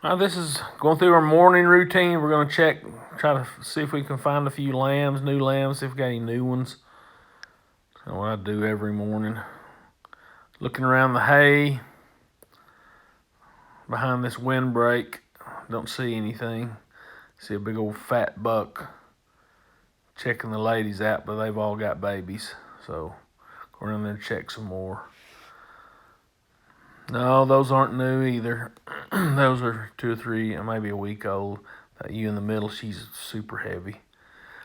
This is going through our morning routine. We're going to try to see if we can find a few lambs, new lambs, see if we got any new ones. That's what I do every morning. Looking around the hay behind this windbreak. Don't see anything. See a big old fat buck. Checking the ladies out, but they've all got babies. So go around there and check some more. No, those aren't new either. Those are 2 or 3, maybe a week old. That ewe in the middle, she's super heavy.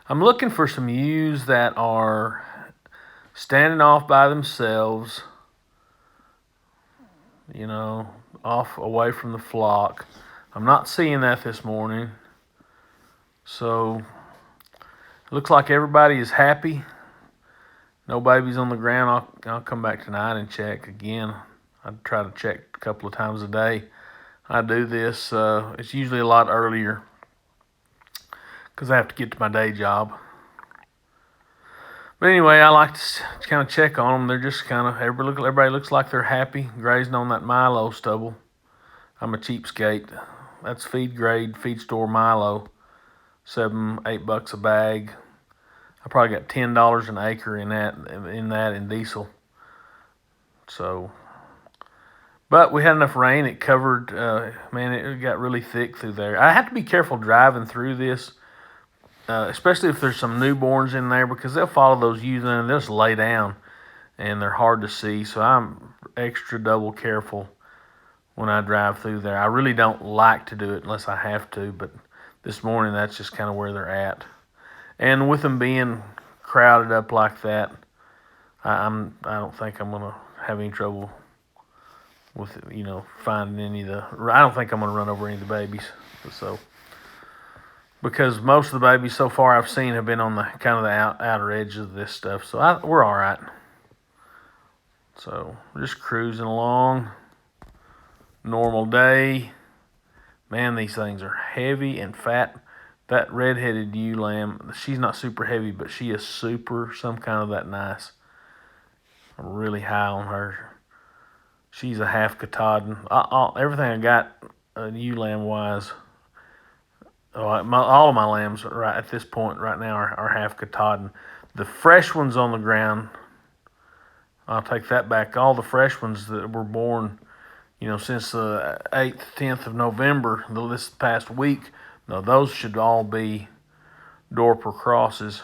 I'm looking for some ewes that are standing off by themselves, off away from the flock. I'm not seeing that this morning. So it looks like everybody is happy. No babies on the ground. I'll come back tonight and check again. I try to check a couple of times a day. I do this. It's usually a lot earlier because I have to get to my day job. But anyway, I like to kind of check on them. They're just kind of, everybody looks like they're happy grazing on that Milo stubble. I'm a cheapskate. That's feed grade, feed store Milo. $7-8 a bag. I probably got $10 an acre in that in diesel. So, but we had enough rain. It covered. It got really thick through there. I have to be careful driving through this, especially if there's some newborns in there because they'll follow those ewes and they'll just lay down, and they're hard to see. So I'm extra double careful when I drive through there. I really don't like to do it unless I have to, but this morning that's just kind of where they're at. And with them being crowded up like that, I don't think I'm gonna have any trouble with finding any of the. I don't think I'm gonna run over any of the babies. So because most of the babies so far I've seen have been on the kind of the outer edge of this stuff, so we're all right. So we're just cruising along. Normal day. Man, these things are heavy and fat. That red-headed ewe lamb, she's not super heavy, but she is super, some kind of that nice. I'm really high on her. She's a half Katahdin. Everything I got ewe lamb-wise, all of my lambs right at this point right now are half Katahdin. The fresh ones on the ground, I'll take that back. All the fresh ones that were born, since the 8th, 10th of November, this past week, no, those should all be Dorper crosses.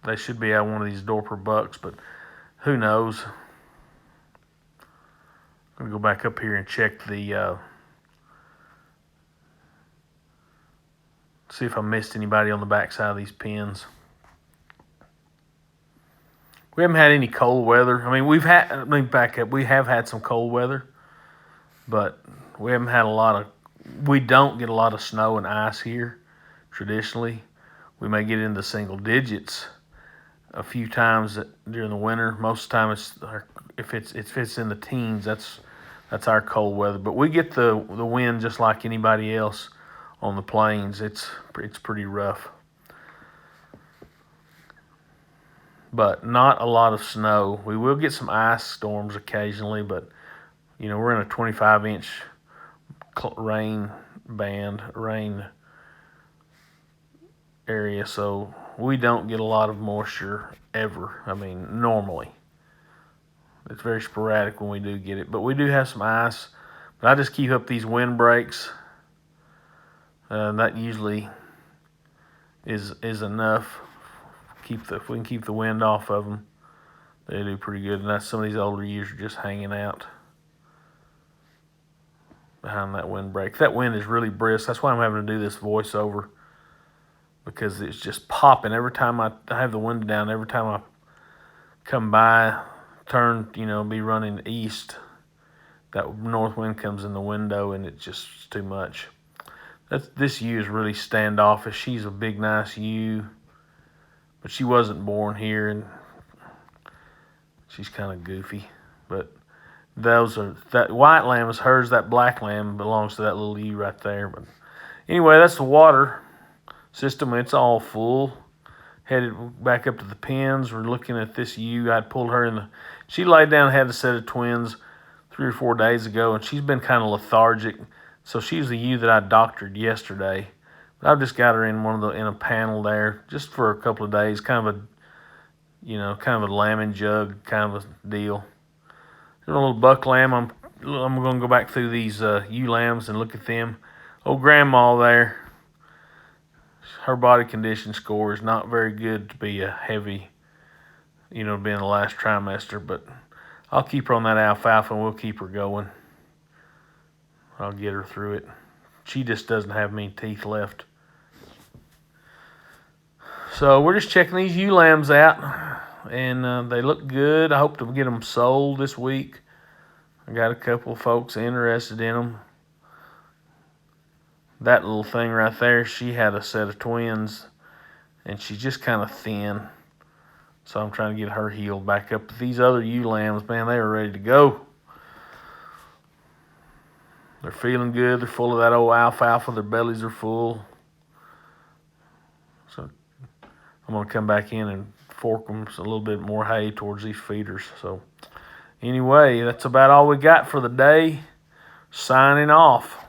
They should be out one of these Dorper bucks, but who knows? I'm going to go back up here and check see if I missed anybody on the backside of these pens. We haven't had any cold weather. I mean, back up. We have had some cold weather, but we haven't had we don't get a lot of snow and ice here. Traditionally, we may get into single digits a few times during the winter. Most of the time, if it's in the teens, that's our cold weather. But we get the wind just like anybody else on the plains. It's pretty rough, but not a lot of snow. We will get some ice storms occasionally, but we're in a 25-inch rain area, so we don't get a lot of moisture ever. I mean, normally. It's very sporadic when we do get it, but we do have some ice. But I just keep up these wind breaks. That usually is enough. If we can keep the wind off of them, they do pretty good. And that's some of these older ewes are just hanging out behind that windbreak. That wind is really brisk. That's why I'm having to do this voiceover, because it's just popping every time I have the window down. Every time I come by, turn, be running east, that north wind comes in the window, and it's just too much. This ewe is really standoffish. She's a big, nice ewe, but she wasn't born here, and she's kind of goofy. But that white lamb is hers. That black lamb belongs to that little ewe right there. But anyway, that's the water system. It's all full. Headed back up to the pens. We're looking at this ewe. I pulled her in she laid down, had a set of twins 3 or 4 days ago, and she's been kind of lethargic. So she's the ewe that I doctored yesterday. But I've just got her in in a panel there just for a couple of days, kind of a lambing jug kind of a deal. There's a little buck lamb. I'm going to go back through these ewe lambs and look at them. Old grandma there, her body condition score is not very good to be a heavy, being the last trimester, but I'll keep her on that alfalfa and we'll keep her going. I'll get her through it. She just doesn't have many teeth left. So we're just checking these ewe lambs out, and they look good. I hope to get them sold this week. I got a couple of folks interested in them. That little thing right there, she had a set of twins, and she's just kind of thin. So I'm trying to get her healed back up. But these other ewe lambs, man, they are ready to go. They're feeling good. They're full of that old alfalfa. Their bellies are full. So I'm going to come back in and fork them a little bit more hay towards these feeders. So anyway, that's about all we got for the day. Signing off.